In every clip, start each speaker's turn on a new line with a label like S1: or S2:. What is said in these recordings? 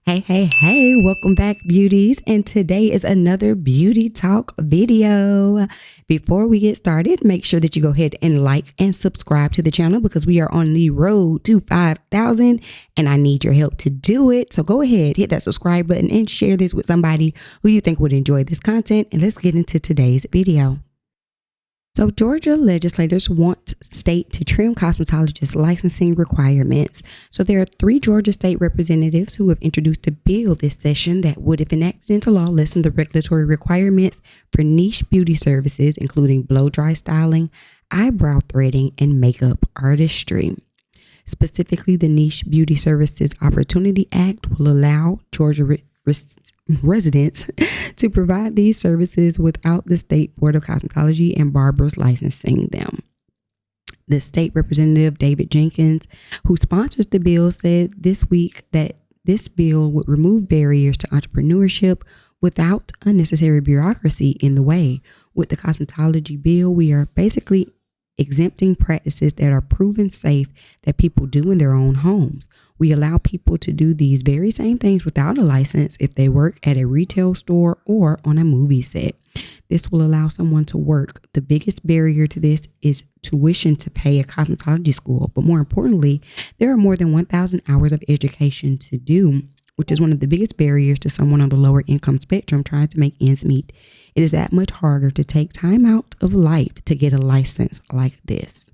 S1: Hey, welcome back, beauties. And today is another BEEuty Talk video. Before we get started, make sure that you go ahead and like and subscribe to the channel because we are on the road to 5,000 and I need your help to do it. So go ahead, hit that subscribe button and share this with somebody who you think would enjoy this content. And let's get into today's video. So Georgia legislators want state to trim cosmetologists' licensing requirements. So there are 3 Georgia state representatives who have introduced a bill this session that would, if enacted into law, lessen the regulatory requirements for niche beauty services, including blow-dry styling, eyebrow threading, and makeup artistry. Specifically, the Niche Beauty Services Opportunity Act will allow Georgia residents to provide these services without the State Board of Cosmetology and barbers licensing them. The state representative, David Jenkins, who sponsors the bill, said this week that this bill would remove barriers to entrepreneurship without unnecessary bureaucracy in the way. With the cosmetology bill, we are basically exempting practices that are proven safe that people do in their own homes. We allow people to do these very same things without a license if they work at a retail store or on a movie set. This will allow someone to work. The biggest barrier to this is tuition to pay a cosmetology school. But more importantly, there are more than 1,000 hours of education to do, which is one of the biggest barriers to someone on the lower income spectrum trying to make ends meet. It is that much harder to take time out of life to get a license like this.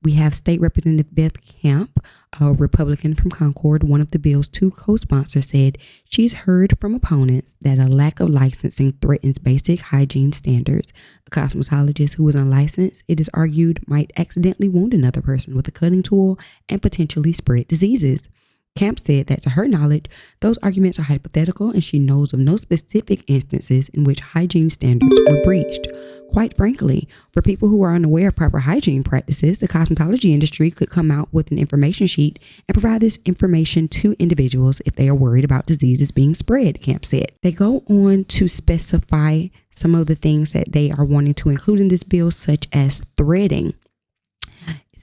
S1: We have State Representative Beth Camp, a Republican from Concord, one of the bill's 2 co-sponsors, said she's heard from opponents that a lack of licensing threatens basic hygiene standards. A cosmetologist who is unlicensed, it is argued, might accidentally wound another person with a cutting tool and potentially spread diseases. Camp said that to her knowledge, those arguments are hypothetical and she knows of no specific instances in which hygiene standards were breached. Quite frankly, for people who are unaware of proper hygiene practices, the cosmetology industry could come out with an information sheet and provide this information to individuals if they are worried about diseases being spread, Camp said. They go on to specify some of the things that they are wanting to include in this bill, such as threading.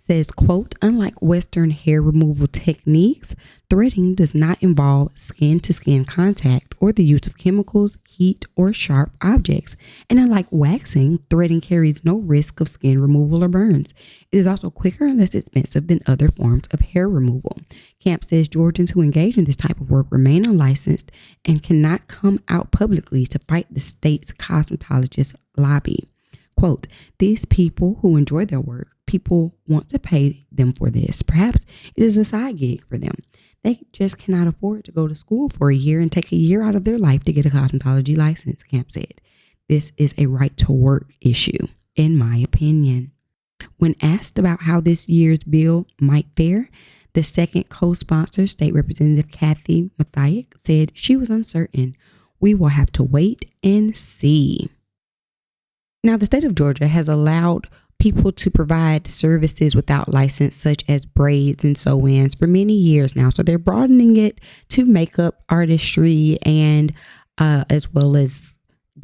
S1: Says, quote, unlike Western hair removal techniques, threading does not involve skin-to-skin contact or the use of chemicals, heat, or sharp objects. And unlike waxing, threading carries no risk of skin removal or burns. It is also quicker and less expensive than other forms of hair removal. Camp says Georgians who engage in this type of work remain unlicensed and cannot come out publicly to fight the state's cosmetologist lobby. Quote, these people who enjoy their work, people want to pay them for this. Perhaps it is a side gig for them. They just cannot afford to go to school for a year and take a year out of their life to get a cosmetology license, Camp said. This is a right to work issue, in my opinion. When asked about how this year's bill might fare, the second co-sponsor, State Representative Kathy Mathiak, said she was uncertain. We will have to wait and see. Now, the state of Georgia has allowed people to provide services without license, such as braids and sew-ins, for many years now. So they're broadening it to makeup artistry and as well as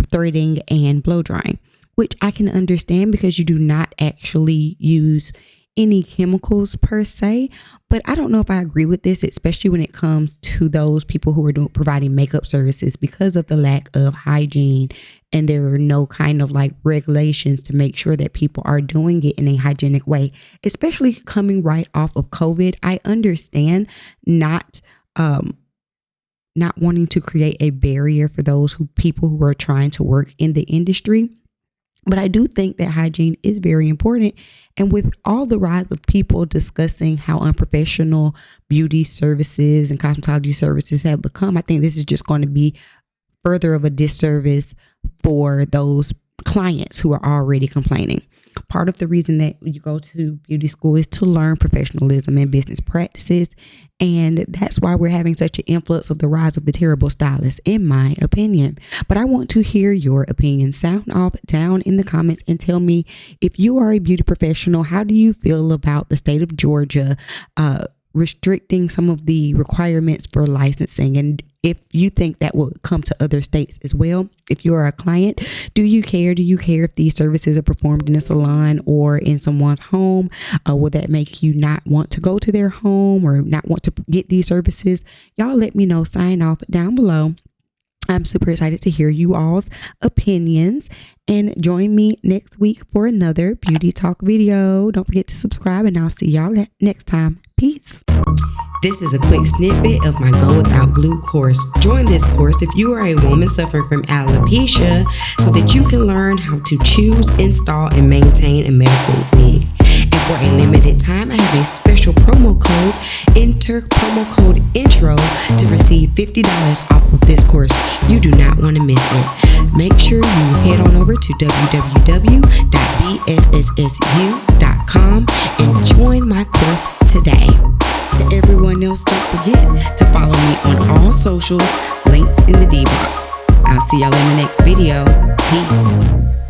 S1: threading and blow drying, which I can understand because you do not actually use any chemicals per se. But I don't know if I agree with this, especially when it comes to those people who are providing makeup services because of the lack of hygiene. And there are no kind of like regulations to make sure that people are doing it in a hygienic way, especially coming right off of COVID. I understand not wanting to create a barrier for those people who are trying to work in the industry. But I do think that hygiene is very important. And with all the rise of people discussing how unprofessional beauty services and cosmetology services have become, I think this is just going to be further of a disservice for those clients who are already complaining. Part of the reason that you go to beauty school is to learn professionalism and business practices. And that's why we're having such an influx of the rise of the terrible stylists, in my opinion. But I want to hear your opinion. Sound off down in the comments and tell me, if you are a beauty professional, how do you feel about the state of Georgia restricting some of the requirements for licensing? And if you think that will come to other states as well. If you're a client, do you care if these services are performed in a salon or in someone's home? Will that make you not want to go to their home or not want to get these services? Y'all let me know. Sign off down below. I'm super excited to hear you all's opinions, and join me next week for another beauty talk video. Don't forget to subscribe, and I'll see y'all next time. Peace. This is a quick snippet of my Go Without Glue course. Join this course if you are a woman suffering from alopecia so that you can learn how to choose, install, and maintain a medical wig. And for a limited time, I have a special promo code. Enter promo code INTRO to receive $50 off of this course. You do not want to miss it. Make sure you head on over to www.bssu.com and join my course today. To everyone else, don't forget to follow me on all socials, links in the D box. I'll see y'all in the next video. Peace.